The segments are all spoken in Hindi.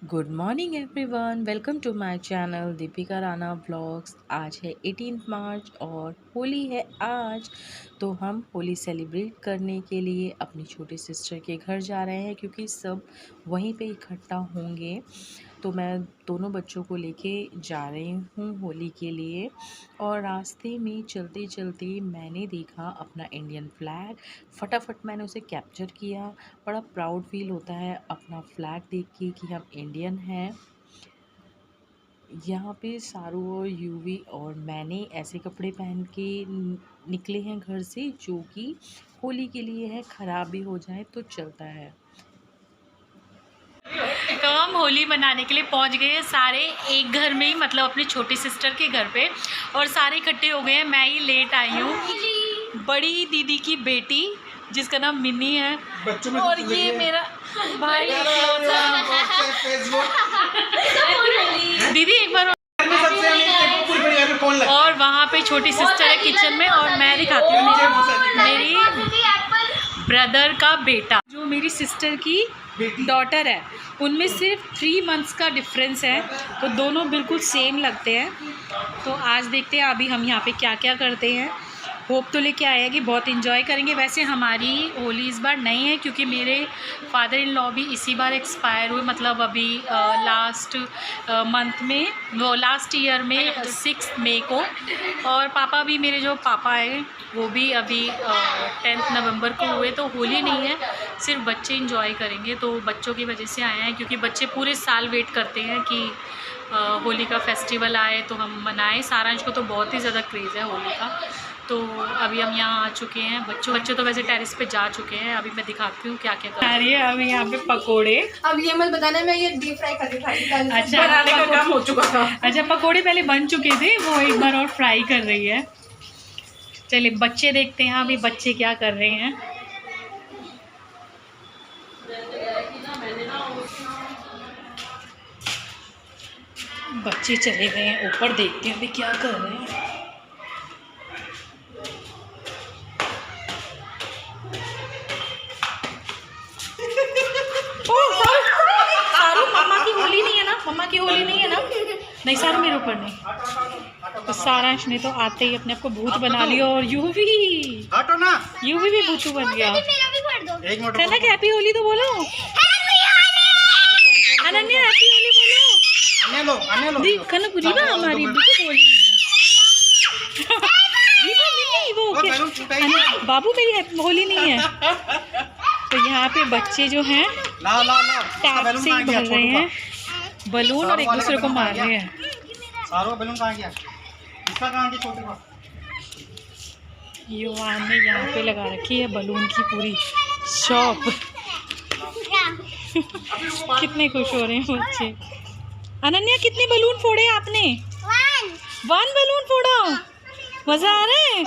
Good morning everyone, welcome to my channel Deepika Rana vlogs. आज है 18 मार्च और होली है आज। तो हम होली सेलिब्रेट करने के लिए अपनी छोटी सिस्टर के घर जा रहे हैं क्योंकि सब वहीं पे इकट्ठा होंगे। तो मैं दोनों बच्चों को लेके जा रही हूँ होली के लिए। और रास्ते में चलते चलते मैंने देखा अपना इंडियन फ्लैग। फटाफट मैंने उसे कैप्चर किया। बड़ा प्राउड फील होता है अपना फ्लैग देख के कि हम इंडियन हैं। यहाँ पे सारू और यूवी और मैंने ऐसे कपड़े पहन के निकले हैं घर से जो कि होली के लिए है, ख़राब भी हो जाए तो चलता है। तो हम होली मनाने के लिए पहुंच गए हैं सारे एक घर में ही, मतलब अपनी छोटी सिस्टर के घर पे, और सारे इकट्ठे हो गए हैं। मैं ही लेट आई हूँ। बड़ी दीदी की बेटी जिसका नाम मिन्नी है, और ये मेरा भाई दीदी एक बार। और वहाँ पे छोटी सिस्टर है किचन में, और मैं दिखाती हूँ मेरी ब्रदर का बेटा जो मेरी सिस्टर की डॉटर है। उनमें सिर्फ 3 मंथ्स का डिफरेंस है, तो दोनों बिल्कुल सेम लगते हैं। तो आज देखते हैं अभी हम यहाँ पे क्या क्या करते हैं। होप तो लेके आए हैं कि बहुत इन्जॉय करेंगे। वैसे हमारी होली इस बार नहीं है क्योंकि मेरे फादर इन लॉ भी इसी बार एक्सपायर हुए, मतलब अभी लास्ट मंथ में, वो लास्ट ईयर में 6 मई को। और पापा भी, मेरे जो पापा हैं वो भी अभी 10 नवंबर को हुए। तो होली नहीं है, सिर्फ बच्चे इंजॉय करेंगे। तो बच्चों की वजह से आए हैं क्योंकि बच्चे पूरे साल वेट करते हैं कि होली का फेस्टिवल आए तो हम मनाएं। सारांश को तो बहुत ही ज़्यादा क्रेज़ है होली का। तो अभी हम यहाँ आ चुके हैं। बच्चे तो वैसे टेरेस पे जा चुके हैं। अभी मैं दिखाती हूँ क्या क्या कर रही है। अभी यहाँ पे पकोड़े, अब ये मत बताना मैं ये डीप फ्राई करके खाई। अच्छा बनाने का काम हो चुका था। अच्छा, पकोड़े पहले बन चुके थे, वो एक बार और फ्राई कर रही है। चलिए बच्चे देखते हैं अभी बच्चे क्या कर रहे हैं। बच्चे चले गए हैं ऊपर, देखते हैं अभी क्या कर रहे हैं। मम्मा की होली नहीं है ना, मम्मा की होली नहीं है ना। नहीं सारू मेरे ऊपर नहीं। तो सारांश ने तो आते ही अपने आप को भूत बना लिया, और यूवी भी भूतू बन गया। है कि हैप्पी होली तो बोलो। अनन्या हैप्पी होली बोलो। रीवा हमारी बिल्कुल होली नहीं है। रीवा मिली वो क्या, बाबू मेरी होली नहीं है। तो यहाँ पे बच्चे जो हैं टैप से ही भर रहे हैं बलून और एक दूसरे को मार रहे हैं। युवान ने यहाँ पे लगा रखी है बलून की पूरी शॉप। कितने खुश हो रहे हैं बच्चे। अनन्या कितने बलून फोड़े आपने? 1 बलून फोड़ा। मजा आ रहा है।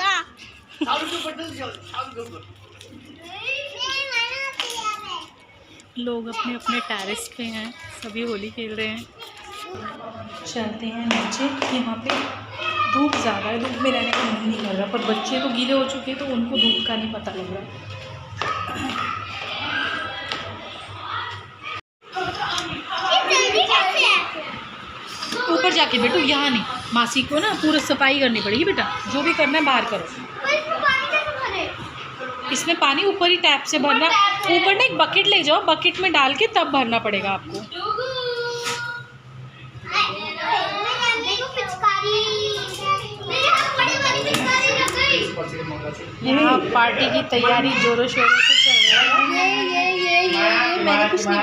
लोग अपने अपने टेरेस पे हैं, सभी होली खेल रहे हैं। चलते हैं नीचे। यहाँ पे धूप ज़्यादा है, धूप में रहने का मन नहीं कर रहा, पर बच्चे तो गीले हो चुके हैं तो उनको धूप का नहीं पता लग रहा। ऊपर जाके बेटू, यहाँ नहीं, मासी को ना पूरा सफाई करनी पड़ेगी बेटा। जो भी करना है बाहर करो। इसमें पानी ऊपर ही टैप से भरना। ऊपर ना एक बकेट ले जाओ, बकेट में डाल के तब भरना पड़ेगा आपको। यहाँ पार्टी की तैयारी जोरों शोरों से चल रही है। मैंने कुछ नहीं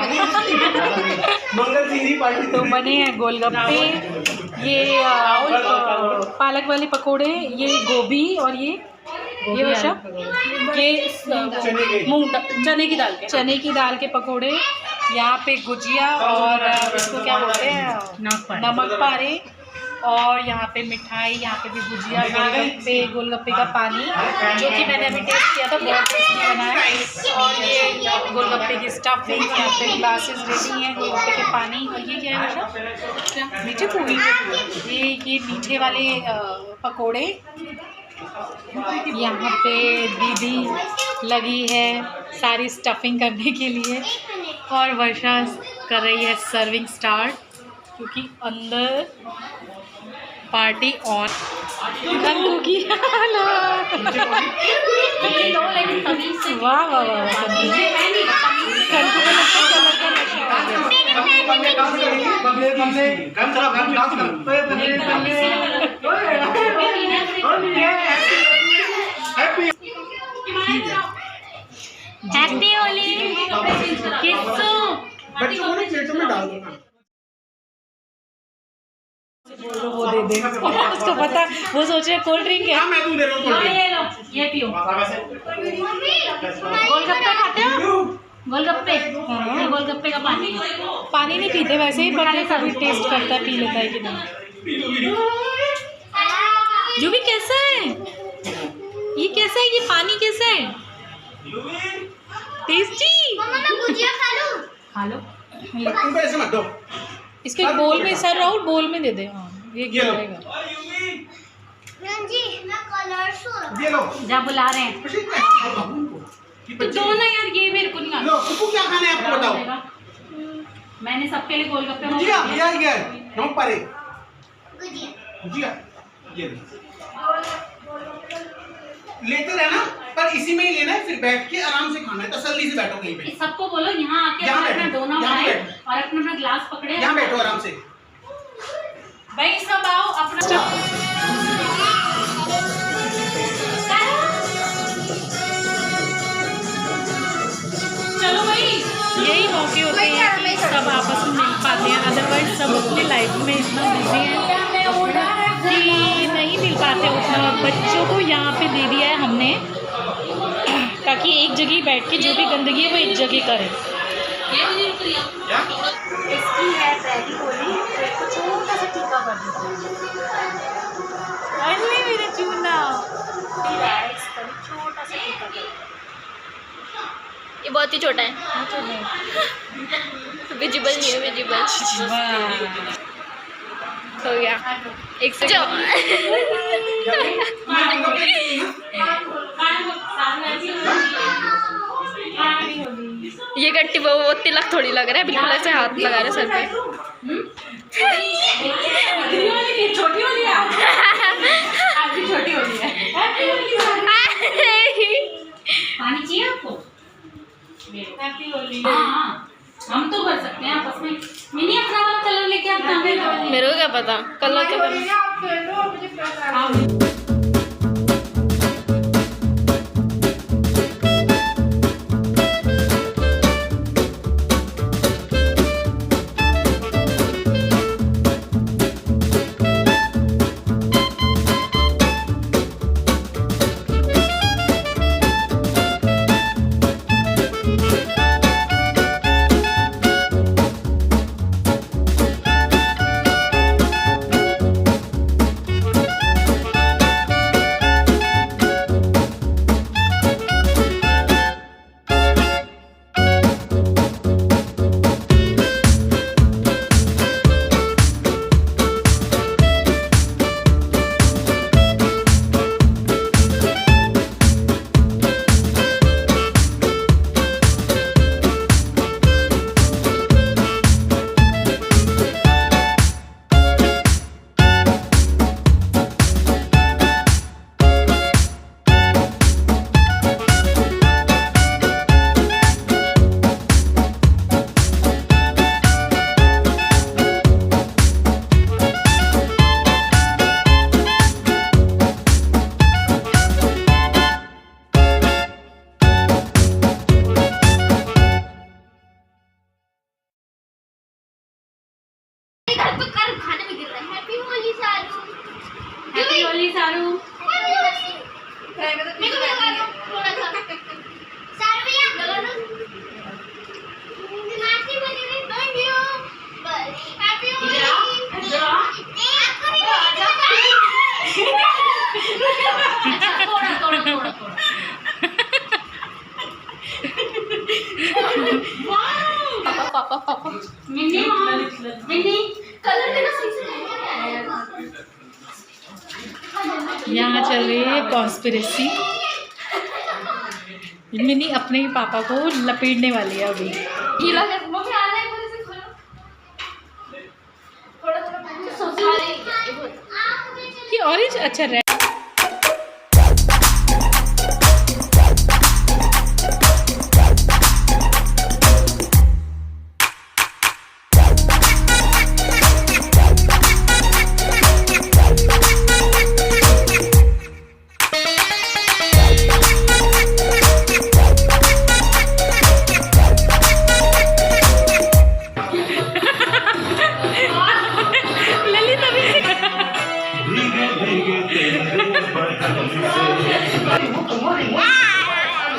बनाया। तो बने हैं गोलगप्पे, ये पालक वाले पकोड़े, ये गोभी, और ये वर्षा ये मूंग चने की दाल के पकोड़े। यहाँ पे गुजिया और इसको क्या बोलते हैं, नमक पारे। और यहाँ पे मिठाई, यहाँ पे भी गुजिया, गोलगप्पे का पानी जो कि मैंने अभी टेस्ट किया था, बहुत टेस्टी बना है। और ये गोलगप्पे की स्टफिंग, यहाँ पे ग्लासेस रेडी हैं गोलगप्पे के पानी। और ये क्या है वर्षा, मीठे पूरी, ये मीठे वाले पकोड़े। यहाँ पे दीदी लगी है सारी स्टफिंग करने के लिए, और वर्षा कर रही है सर्विंग स्टार्ट, क्योंकि अंदर पार्टी ऑन। कंकु की वाह वाह वाह, कंकु को लगता है कलर का नशा आ गया। हैप्पी होली किस्सू। बच्चों को प्लेटों में डाल दो ना। वो दे दे, उसको पता, वो सोच रहे कोल्ड ड्रिंक है। मैं दूं दे रहा हूं कोल्ड ड्रिंक। ये पियो। गोलगप्पे खाते हो? गोलगप्पे? ये गोलगप्पे का पानी नहीं पीते वैसे ही, पर कभी टेस्ट करता है, पी लेता है कि नहीं। जो भी कैसा है ये, कैसा है ये पानी, कैसा है? टेस्टी। खा लो। तुम ऐसे मत दो। इसको एक बोल में, सर राहुल बोल में दे दे। हाँ ये गिरेगा। ये लो। जा बुला रहे हैं तो दो ना यार, ये मेरे को नहीं। लो कुकू क्या खाना है आपको बताओ। मैंने सबके लिए गोलगप्पे गुजिया ये नोट पारे गुजिया ये लेते रहना, पर इसी में ही लेना है, फिर बैठ के आराम से खाना है, तसल्ली से बैठो कहीं पे। सबको बोलो यहाँ आके अपना डोना उठाए और अपना ग्लास पकड़े, यहाँ बैठो आराम से। भाई सब आओ अपना। चलो भाई, यही मौके होते हैं कि सब आपस में मिल पाते हैं, अदरवाइज सब अपनी लाइफ में इतना बिजी हैं कि नहीं मिल पाते उतना। बच्चों को यहाँ पे दे दिया है हमने, ताकि एक जगह बैठ के जो भी गंदगी है वो एक जगह करें। इसकी है पहली होली, इसको छोटा सा टीका कर दीजिए। मेरा चूना छोटा सा टीका कर, ये बहुत ही छोटा है, विजिबल नहीं है, विजिबल हो गया। एक से ये गट्टी वो तिलक थोड़ी लग रहा है, बिल्कुल ऐसे हाथ लगा रहे सर पे। छोटी होली है, छोटी होली है। पानी चाहिए आपको? हैप्पी होली। हाँ हम तो कर सकते हैं आपस में। मिनी अपना वाला कलर लेके आता है। मेरे को क्या पता कलर के बारे में। हैप्पी होली सारू। मिन्नी मिन्नी कलर देना सही से। यहाँ चल रही है कॉन्स्पिरेसी। मिनी अपने ही पापा को लपेटने वाली है अभी। गीला है, मम्मी आ रहा है, मुझे से खोलो। ऑरेंज, अच्छा रेड।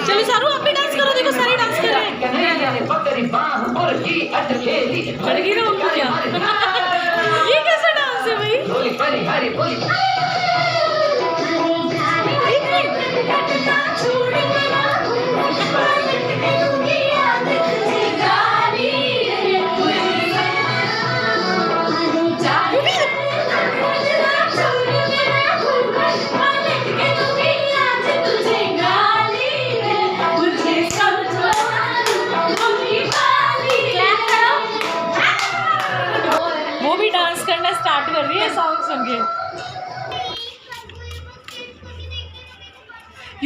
चलो सारू आप भी डांस करो, देखो सारे डांस कर रहे हैं। लड़की ना उनको क्या ये कैसा डांस है भाई? वो भी डांस करना स्टार्ट कर रही है सॉन्ग सुन के।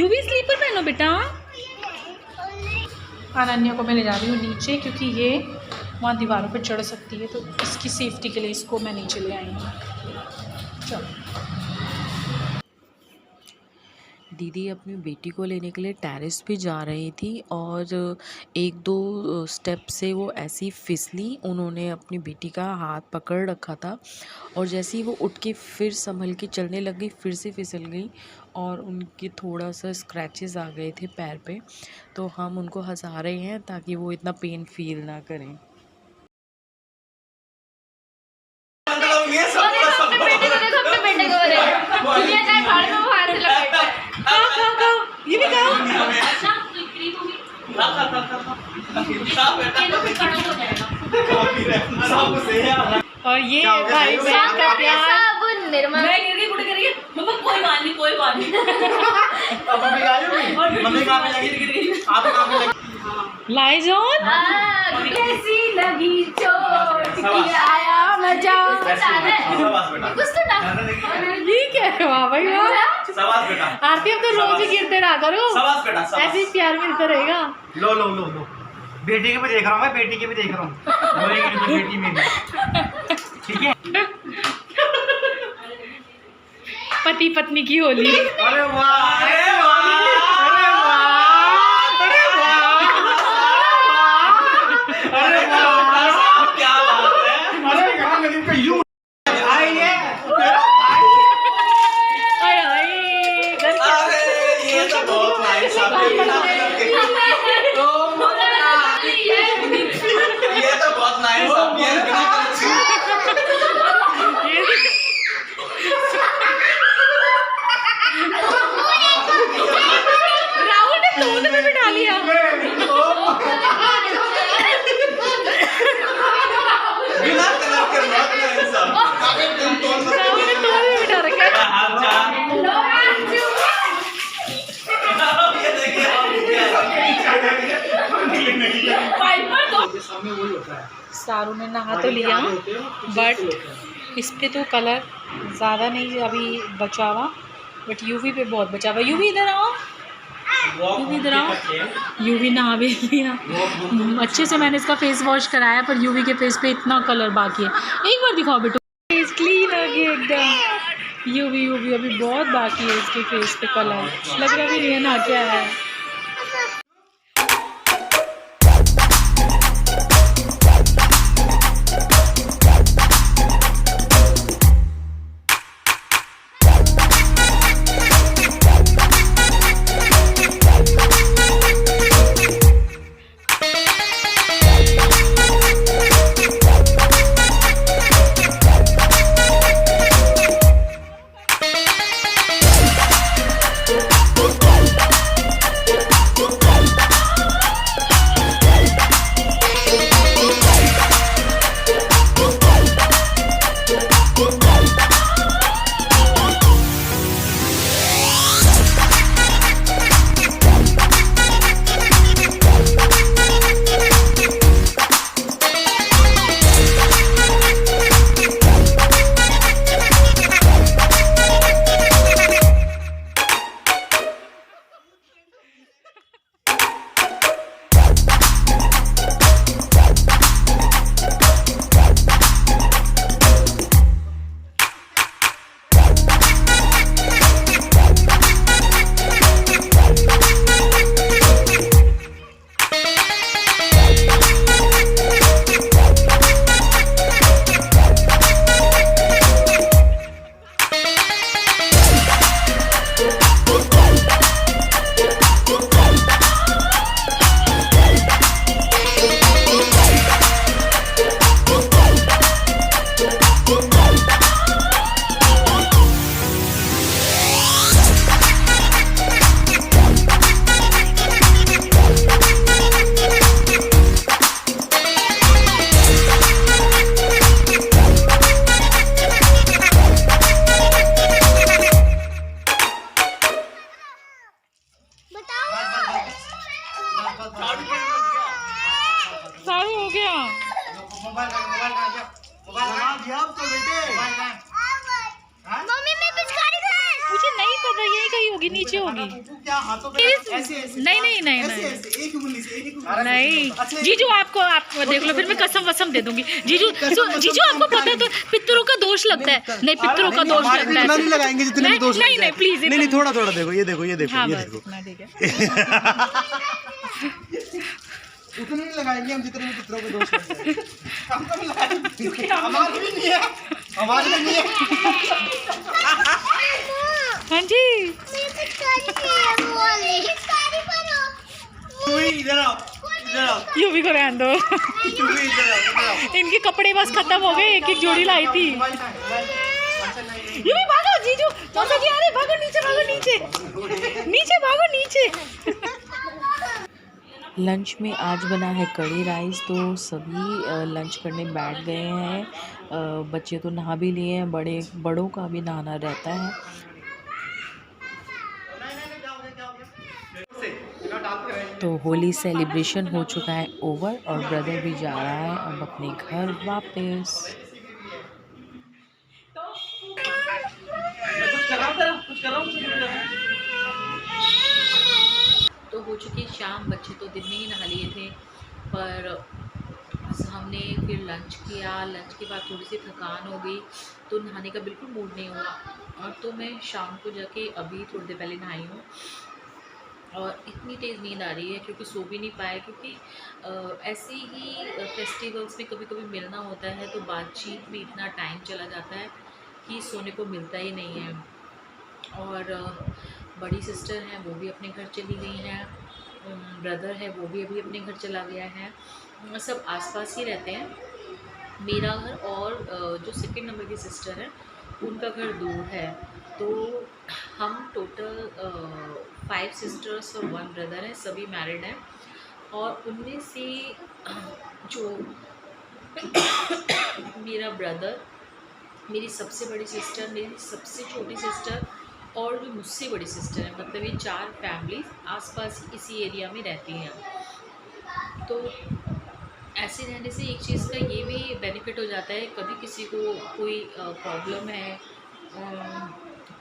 यूवी स्लीपर पहनो बेटा। अनन्या को मैं ले जा रही हूँ नीचे, क्योंकि ये वहाँ दीवारों पर चढ़ सकती है, तो इसकी सेफ्टी के लिए इसको मैं नीचे ले आई हूँ। चलो दीदी अपनी बेटी को लेने के लिए टेरेस पे जा रही थी और एक दो स्टेप से वो ऐसी फिसली, उन्होंने अपनी बेटी का हाथ पकड़ रखा था और जैसे ही वो उठ के फिर संभल के चलने लग गई, फिर से फिसल गई और उनके थोड़ा सा स्क्रैचेस आ गए थे पैर पे। तो हम उनको हंसा रहे हैं ताकि वो इतना पेन फील ना करें। ये भी खाओ। और ये भाई बहन का प्यार। मम्मा कोई बात नहीं, कोई बात नहीं। लाइजॉन कैसी लगी चोट की आया मजा। कुछ तो ये क्या है? वाह भाई वाह। आरती अब तो रोज ही गिरते रहा करो, ऐसे ही प्यार मिलता रहेगा। लो लो लो लो, बेटी के भी देख रहा हूँ मैं, बेटी के भी देख रहा हूँ, बेटी में भी। ठीक है, पति पत्नी की होली। अरे वाह, अरे वाह, अरे वाह, अरे वाह, अरे वाह, क्या बात है। अरे कहाँ गरीब का यूं आइए। ये तो बहुत नाइस है, ये तो बहुत नाइस है। राहुल ने दूध में बिठा लिया। बिना कलर के बहुत नाइस है। राहुल ने दूध में बिठा रखा है। ये देखिए, सारू ने नहा तो लिया, बट इस पे तो कलर ज़्यादा नहीं अभी बचा हुआ, बट यूवी पे बहुत बचा हुआ। यूवी इधर आओ, यूवी इधर आओ। यूवी नहा भी लिया अच्छे से, मैंने इसका फेस वॉश कराया, पर यूवी के फेस पे इतना कलर बाकी है। एक बार दिखाओ बेटो, फेस क्लीन हो गया एकदम। यूवी यूवी अभी बहुत बाकी है इसके फेस पे कलर, लग रहा भी नहीं है ना क्या है। लगा दिया अब तो बेटे। मम्मी मैं पिचकारी कहाँ मुझे नहीं पता, यही कहीं होगी, नीचे होगी। क्या हाथों पे ऐसे ऐसे नहीं नहीं नहीं ऐसे नहीं ऐसे एक उंगली से एक उंगली नहीं अच्छा, जीजू, आपको देख लो, फिर मैं कसम वसम दे दूंगी। जीजू जीजू आपको पता है तो पितरों का दोष लगता है। नहीं, पितरों का दोष हमारे लगता इतना नहीं है। लगाएंगे जितने भी दोस्त नहीं नहीं प्लीज, नहीं नहीं थोड़ा थोड़ा देखो, ये देखो ये देखो हाँ ये बस देखो। इतना ठीक है। उतने नहीं लगाएंगे हम जितने भी पितरों के दोस्त लगते हैं। हम तो लगाएंगे, हमारे भी नहीं है, हमारे भी नहीं है। हाँ जी, तू भी इधर आओ, इधर आओ, यू भी को रहने दो। तू भी इधर आओ, इधर आओ। इनके कपड़े बस खत्म हो गए, एक एक जोड़ी लाई थी। यू भी भागो जीजू, मौसा जी आ रहे, भागो नीचे, भागो नीचे, नीचे भागो नीचे। लंच में आज बना है कड़ी राइस, तो सभी लंच करने बैठ गए हैं। बच्चे तो नहा भी लिए हैं, बड़ों का भी नहाना रहता है। तो होली सेलिब्रेशन हो चुका है ओवर और ब्रदर भी जा रहा है अब अपने घर वापस। तो हो चुकी शाम, बच्चे तो दिन में ही नहा लिए थे, पर हमने फिर लंच किया। लंच के बाद थोड़ी सी थकान हो गई तो नहाने का बिल्कुल मूड नहीं हुआ, और तो मैं शाम को जाके अभी थोड़ी देर पहले नहाई हूँ। और इतनी तेज़ नींद आ रही है क्योंकि सो भी नहीं पाए, क्योंकि ऐसे ही फेस्टिवल्स में कभी कभी मिलना होता है तो बातचीत में इतना टाइम चला जाता है कि सोने को मिलता ही नहीं है। और बड़ी सिस्टर हैं वो भी अपने घर चली गई हैं, ब्रदर है वो भी अभी अपने घर चला गया है, सब आसपास ही रहते हैं। मेरा घर और जो सेकंड नंबर की सिस्टर है उनका घर दूर है, तो हम टोटल 5 सिस्टर्स और 1 ब्रदर हैं, सभी मैरिड हैं। और उनमें से जो मेरा ब्रदर, मेरी सबसे बड़ी सिस्टर, मेरी सबसे छोटी सिस्टर और जो मुझसे बड़ी सिस्टर है, मतलब ये 4 फैमिलीज आसपास इसी एरिया में रहती हैं। तो ऐसे रहने से एक चीज़ का ये भी बेनिफिट हो जाता है, कभी किसी को कोई प्रॉब्लम है,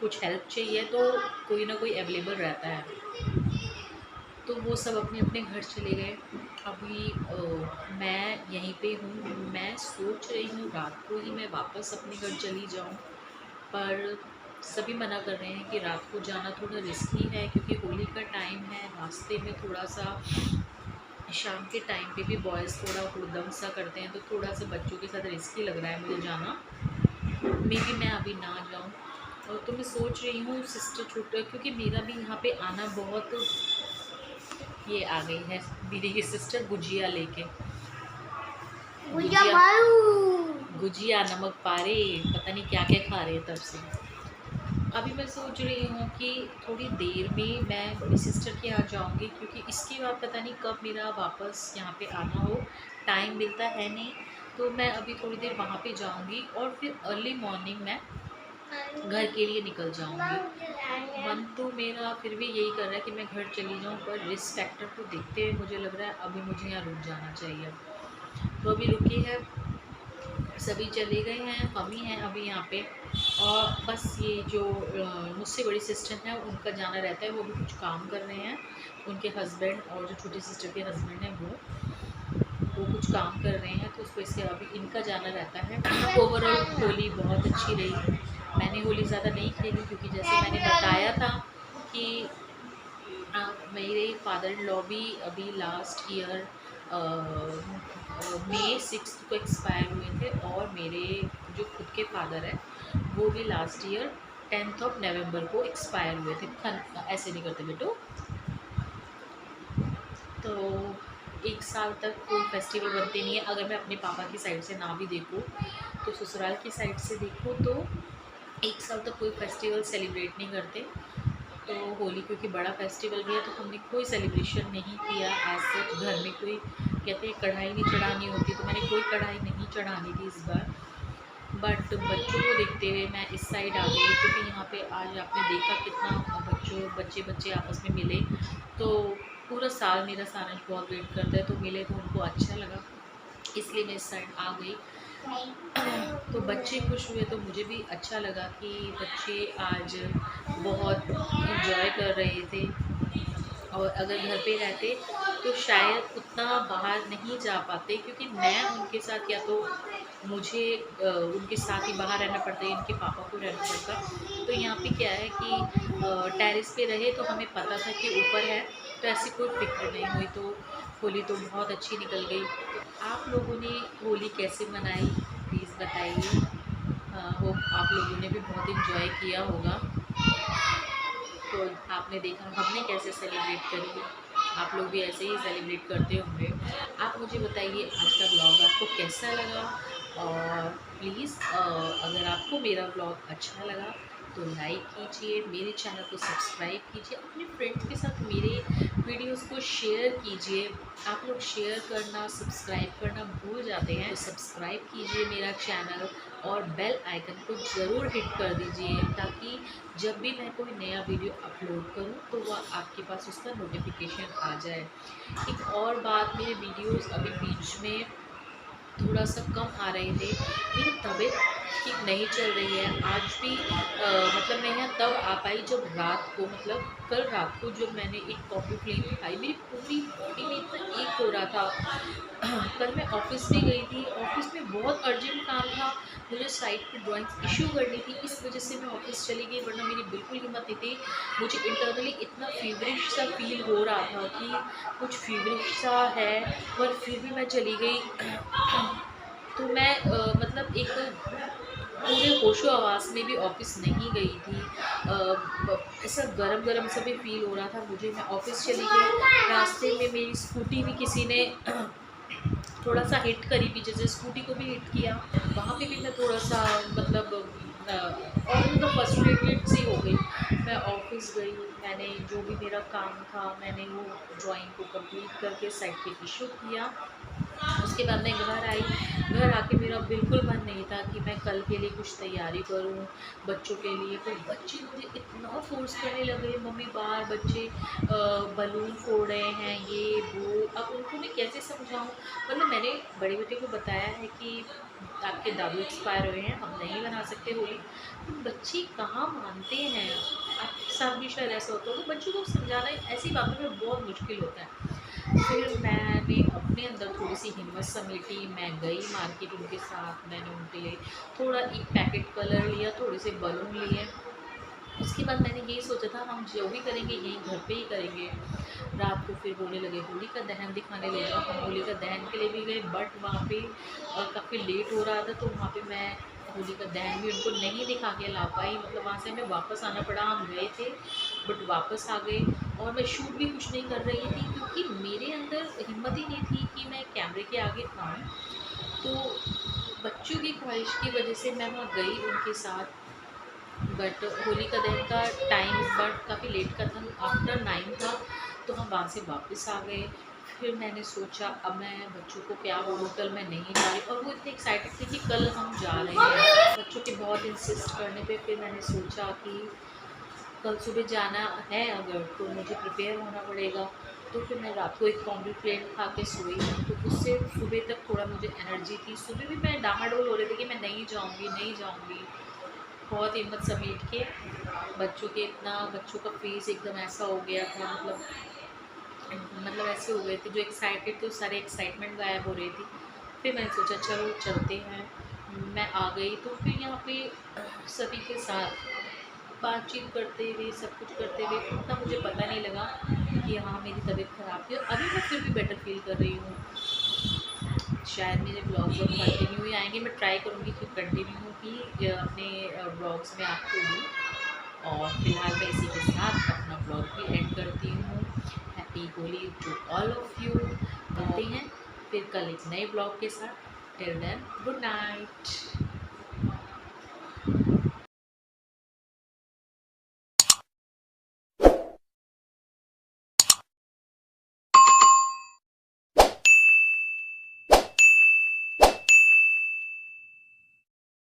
कुछ हेल्प चाहिए तो कोई ना कोई अवेलेबल रहता है। तो वो सब अपने अपने घर चले गए। अभी मैं यहीं पे हूँ। मैं सोच रही हूँ रात को ही मैं वापस अपने घर चली जाऊँ, पर सभी मना कर रहे हैं कि रात को जाना थोड़ा रिस्की है, क्योंकि होली का टाइम है, रास्ते में थोड़ा सा शाम के टाइम पे भी बॉयज़ थोड़ा हुड़दंग सा करते हैं, तो थोड़ा सा बच्चों के साथ रिस्की लग रहा है मुझे जाना। मे भी मैं अभी ना जाऊँ। और तो मैं सोच रही हूँ सिस्टर छोटा, क्योंकि मेरा भी यहाँ पे आना बहुत, ये आ गई है मेरी ये सिस्टर गुजिया लेके, गुजिया नमक पारे, पता नहीं क्या क्या खा रहे हैं तब से। अभी मैं सोच रही हूँ कि थोड़ी देर में मैं अपनी सिस्टर के यहाँ जाऊँगी, क्योंकि इसके बाद पता नहीं कब मेरा वापस यहाँ पे आना हो, टाइम मिलता है नहीं। तो मैं अभी थोड़ी देर वहाँ पे जाऊँगी और फिर अर्ली मॉर्निंग मैं घर के लिए निकल जाऊँगी। मन तो मेरा फिर भी यही कर रहा है कि मैं घर चली जाऊँ, पर रिस्क फैक्टर को देखते हुए मुझे लग रहा है अभी मुझे यहाँ रुक जाना चाहिए। तो अभी रुकी है, सभी चले गए हैं, हम ही हैं अभी यहाँ पे। और बस ये जो मुझसे बड़ी सिस्टर हैं उनका जाना रहता है, वो भी कुछ काम कर रहे हैं, उनके हस्बैंड और जो छोटी सिस्टर के हस्बैंड हैं वो कुछ काम कर रहे हैं, तो उस वजह से अभी इनका जाना रहता है। ओवरऑल होली बहुत अच्छी रही। मैंने होली ज़्यादा नहीं खेली क्योंकि जैसे मैंने बताया था कि मेरे फादर इन लॉ भी अभी लास्ट ईयर May 6 को एक्सपायर हुए थे, और मेरे जो खुद के फादर हैं वो भी लास्ट ईयर 10 नवंबर को एक्सपायर हुए थे। ऐसे नहीं करते बेटो। तो एक साल तक कोई फेस्टिवल बनते नहीं है। अगर मैं अपने पापा की साइड से ना भी देखूँ तो ससुराल की साइड से देखूँ तो एक साल तक कोई फेस्टिवल सेलिब्रेट नहीं करते। तो होली क्योंकि बड़ा फेस्टिवल भी है तो हमने कोई सेलिब्रेशन नहीं किया। एज सच घर में कोई कहते हैं कढ़ाई नहीं चढ़ानी होती, तो मैंने कोई कढ़ाई नहीं चढ़ानी थी इस बार। बट बच्चों को देखते हुए मैं इस साइड आ गई, क्योंकि यहाँ पे आज आपने देखा कितना बच्चे आपस में मिले। तो पूरा साल मेरा सारंश बहुत वेट करता है, तो मिले तो उनको अच्छा लगा। इसलिए मैं इस साइड आ गई। तो बच्चे खुश हुए तो मुझे भी अच्छा लगा कि बच्चे आज बहुत इंजॉय कर रहे थे। और अगर घर पे रहते तो शायद उतना बाहर नहीं जा पाते, क्योंकि मैं उनके साथ, या तो मुझे उनके साथ ही बाहर रहना पड़ता है, इनके पापा को रहना पड़ता। तो यहाँ पे क्या है कि टेरेस पे रहे तो हमें पता था कि ऊपर है, तो ऐसी कोई फिक्र नहीं हुई। तो होली तो बहुत अच्छी निकल गई। तो आप लोगों ने होली कैसे मनाई प्लीज़ बताइए। होप आप लोगों ने भी बहुत इंजॉय किया होगा। तो आपने देखा हमने कैसे सेलिब्रेट करी, आप लोग भी ऐसे ही सेलिब्रेट करते होंगे। आप मुझे बताइए आज का ब्लॉग आपको कैसा लगा। और प्लीज़ अगर आपको मेरा ब्लॉग अच्छा लगा तो लाइक कीजिए, मेरे चैनल को सब्सक्राइब कीजिए, अपने फ्रेंड्स के साथ मेरे वीडियोस को शेयर कीजिए। आप लोग शेयर करना, सब्सक्राइब करना भूल जाते हैं, तो सब्सक्राइब कीजिए मेरा चैनल और बेल आइकन को ज़रूर हिट कर दीजिए, ताकि जब भी मैं कोई नया वीडियो अपलोड करूं तो वह आपके पास उसका नोटिफिकेशन आ जाए। एक और बात, मेरे वीडियोस अभी बीच में थोड़ा सा कम आ रहे थे, मेरी तबीयत ठीक नहीं चल रही है। आज भी मतलब मैं यहाँ तब आ पाई जब रात को, मतलब कल रात को जब मैंने एक कॉफ़ी फ्लेम खाई, मेरी पूरी बॉडी में इतना एक हो रहा था। कल मैं ऑफिस में गई थी, ऑफिस में बहुत अर्जेंट काम था, मुझे साइट पे ड्राइंग्स इशू करनी थी, इस वजह से मैं ऑफिस चली गई, वरना मेरी बिल्कुल हिम्मत नहीं थी। मुझे इंटरनली इतना फीवरिश सा फील हो रहा था कि कुछ फीवरिश सा है, पर फिर भी मैं चली गई। तो मैं मतलब एक पूरे होशो आवाज़ में भी ऑफिस नहीं गई थी। ऐसा गरम गरम सा भी फील हो रहा था मुझे। मैं ऑफिस चली गई, रास्ते में मेरी स्कूटी भी किसी ने थोड़ा सा हिट करी, पीछे से स्कूटी को भी हिट किया। वहाँ पे भी मैं थोड़ा सा मतलब और मतलब फ्रस्ट्रेटेड सी हो गई। मैं ऑफिस गई, मैंने जो भी मेरा काम था मैंने वो ड्राइंग को कंप्लीट करके साइड पे इशू किया। उसके बाद मैं घर आई, घर आके मेरा बिल्कुल मन नहीं था कि मैं कल के लिए कुछ तैयारी करूं बच्चों के लिए। तो बच्चे मुझे इतना फोर्स करने लगे, मम्मी बाहर बच्चे बलून फोड़ रहे हैं, ये वो। अब उनको मैं कैसे समझाऊं। मतलब मैंने बड़े बेटे को बताया है कि आपके दादू एक्सपायर हुए हैं, हम नहीं बना सकते होली। तो बच्चे कहाँ मानते हैं। आपके साथ भी शायद ऐसा होता है, तो बच्चों को समझाना ऐसी बातों में बहुत मुश्किल होता है। फिर मैंने अपने अंदर थोड़ी सी हिम्मत समेटी, मैं गई मार्केट उनके साथ। मैंने उनके लिए थोड़ा एक पैकेट कलर लिया, थोड़े से बलून लिए। उसके बाद मैंने यही सोचा था हम जो भी करेंगे यहीं घर पे ही करेंगे। रात को फिर बोलने लगे होली का दहन दिखाने ले जाओ, हम होली का दहन के लिए भी गए, बट वहाँ पे काफ़ी लेट हो रहा था, तो वहाँ पे मैं होली का दहन भी उनको नहीं दिखा के ला पाई। मतलब वहाँ से हमें वापस आना पड़ा, हम गए थे बट वापस आ गए। और मैं शूट भी कुछ नहीं कर रही थी, क्योंकि मेरे अंदर हिम्मत ही नहीं थी कि मैं कैमरे के आगे आऊँ। तो बच्चों की ख्वाहिश की वजह से मैं वहाँ गई उनके साथ। बट होली का दहन का टाइम इस बार काफ़ी लेट का था, आफ्टर 9 था, तो हम वहाँ से वापस आ गए। फिर मैंने सोचा अब मैं बच्चों को क्या बोलूँ, कल मैं नहीं जा रही। और वो इतने एक्साइटेड थे कि कल हम जा रहे हैं। बच्चों के बहुत इंसिस्ट करने पे फिर मैंने सोचा कि कल सुबह जाना है अगर, तो मुझे प्रिपेयर होना पड़ेगा। तो फिर मैं रात को एक कॉम्प्लीट खा के सोई, तो उससे सुबह तक थोड़ा मुझे एनर्जी थी। सुबह भी मैं डामाडोल हो रही थी कि मैं नहीं जाऊँगी नहीं जाऊँगी। बहुत हिम्मत समेट के बच्चों का फेस एकदम ऐसा हो गया था, मतलब ऐसे हो गए थे जो एक्साइटेड थे, वो सारे एक्साइटमेंट गायब हो रही थी। फिर मैंने सोचा चलो चलते हैं। मैं आ गई तो फिर यहाँ पे सभी के साथ बातचीत करते हुए, सब कुछ करते हुए उतना मुझे पता नहीं लगा कि हाँ मेरी तबीयत ख़राब थी। और अभी मैं फिर भी बेटर फील कर रही हूँ। शायद मेरे ब्लॉग्स अब कंटिन्यू ही आएंगे, मैं ट्राई करूँगी कि कंटिन्यू ही अपने ब्लॉग्स में आपको दूँ। और फिलहाल मैं इसी के साथ अपना ब्लॉग भी एंड करती हूँ। Happy Holi to all of you. मिलते हैं फिर कल एक नए ब्लॉग के साथ। Till then good night.